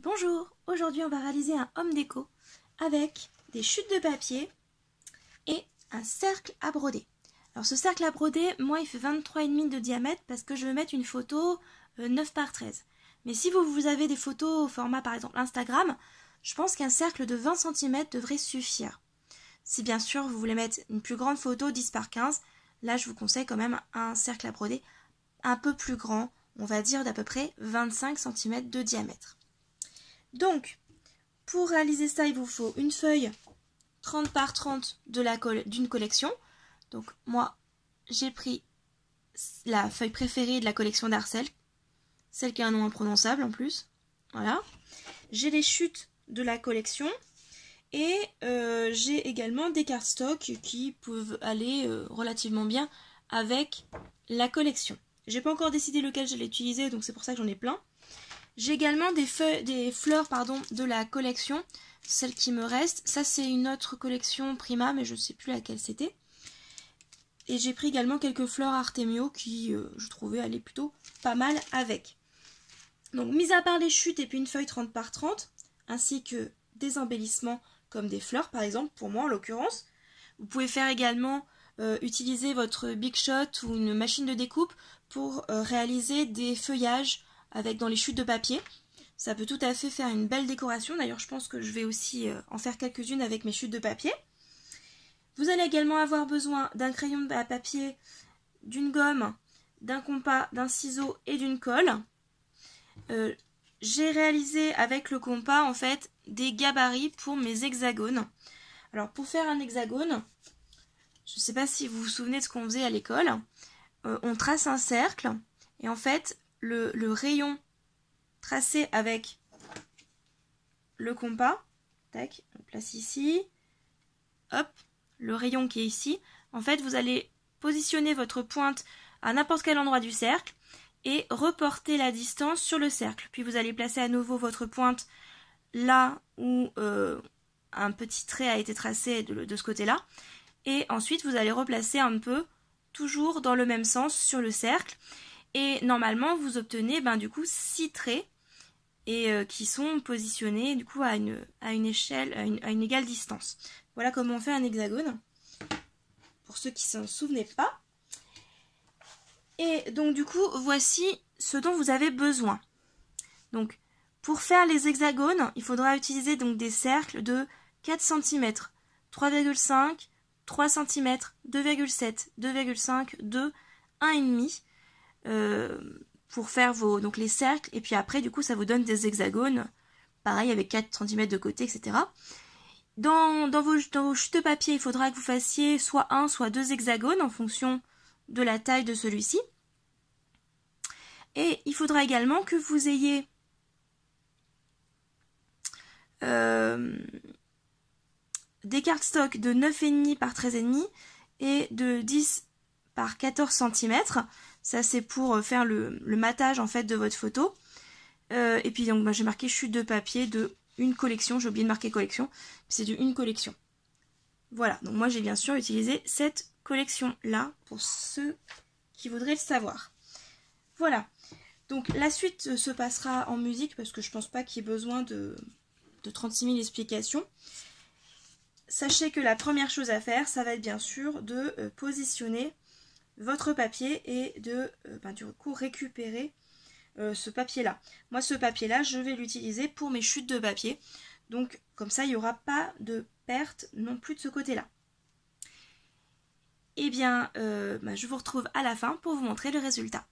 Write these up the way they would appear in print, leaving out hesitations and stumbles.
Bonjour, aujourd'hui on va réaliser un home déco avec des chutes de papier et un cercle à broder. Alors ce cercle à broder, moi il fait 23,5 de diamètre parce que je vais mettre une photo 9 par 13. Mais si vous avez des photos au format par exemple Instagram, je pense qu'un cercle de 20 cm devrait suffire. Si bien sûr vous voulez mettre une plus grande photo 10 par 15, là je vous conseille quand même un cercle à broder un peu plus grand, on va dire d'à peu près 25 cm de diamètre. Donc, pour réaliser ça, il vous faut une feuille 30 par 30 d'une collection. Donc, moi, j'ai pris la feuille préférée de la collection d'Arcel, celle qui a un nom imprononçable en plus. Voilà. J'ai les chutes de la collection et j'ai également des cardstock qui peuvent aller relativement bien avec la collection. J'ai pas encore décidé lequel j'allais utiliser, donc c'est pour ça que j'en ai plein. J'ai également des fleurs de la collection, celle qui me reste. Ça c'est une autre collection Prima, mais je ne sais plus laquelle c'était. Et j'ai pris également quelques fleurs Artemio qui je trouvais aller plutôt pas mal avec. Donc mis à part les chutes et puis une feuille 30 par 30, ainsi que des embellissements comme des fleurs par exemple, pour moi en l'occurrence. Vous pouvez faire également utiliser votre Big Shot ou une machine de découpe pour réaliser des feuillages avec dans les chutes de papier. Ça peut tout à fait faire une belle décoration. D'ailleurs, je pense que je vais aussi en faire quelques-unes avec mes chutes de papier. Vous allez également avoir besoin d'un crayon à papier, d'une gomme, d'un compas, d'un ciseau et d'une colle. J'ai réalisé avec le compas en fait des gabarits pour mes hexagones. Alors pour faire un hexagone, je ne sais pas si vous vous souvenez de ce qu'on faisait à l'école. On trace un cercle et en fait le rayon tracé avec le compas, tac, on place ici, hop, le rayon qui est ici, en fait vous allez positionner votre pointe à n'importe quel endroit du cercle et reporter la distance sur le cercle. Puis vous allez placer à nouveau votre pointe là où un petit trait a été tracé de ce côté-là. Et ensuite vous allez replacer un peu, toujours dans le même sens sur le cercle. Et normalement, vous obtenez du coup 6 traits et qui sont positionnés du coup à une échelle, à une égale distance. Voilà comment on fait un hexagone, pour ceux qui ne s'en souvenaient pas. Et donc du coup, voici ce dont vous avez besoin. Donc, pour faire les hexagones, il faudra utiliser donc des cercles de 4 cm, 3,5, 3 cm, 2,7, 2,5, 2, 1,5. Pour faire donc les cercles, et puis après du coup ça vous donne des hexagones pareil avec 4 cm de côté, etc. Dans vos chutes de papier, il faudra que vous fassiez soit un soit deux hexagones en fonction de la taille de celui-ci, et il faudra également que vous ayez des cardstock de 9,5 par 13,5 et de 10 par 14 cm. Ça c'est pour faire le matage en fait de votre photo. Et puis donc j'ai marqué chute de papier de une collection, j'ai oublié de marquer collection, c'est une collection. Voilà, donc moi j'ai bien sûr utilisé cette collection là pour ceux qui voudraient le savoir. Voilà, donc la suite se passera en musique parce que je pense pas qu'il y ait besoin de 36 000 explications. Sachez que la première chose à faire, ça va être bien sûr de positionner votre papier et de du coup récupérer ce papier là. Moi ce papier là je vais l'utiliser pour mes chutes de papier, donc comme ça il n'y aura pas de perte non plus de ce côté là. Et bien je vous retrouve à la fin pour vous montrer le résultat.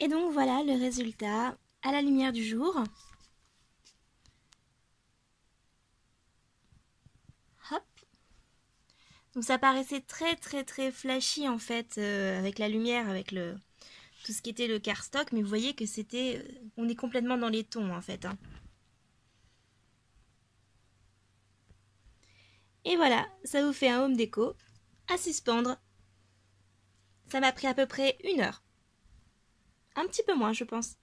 Et donc voilà le résultat à la lumière du jour. Hop. Donc ça paraissait très flashy en fait avec la lumière, avec tout ce qui était le cardstock, mais vous voyez que on est complètement dans les tons en fait. Hein. Et voilà, ça vous fait un home déco à suspendre. Ça m'a pris à peu près 1 heure. Un petit peu moins je pense.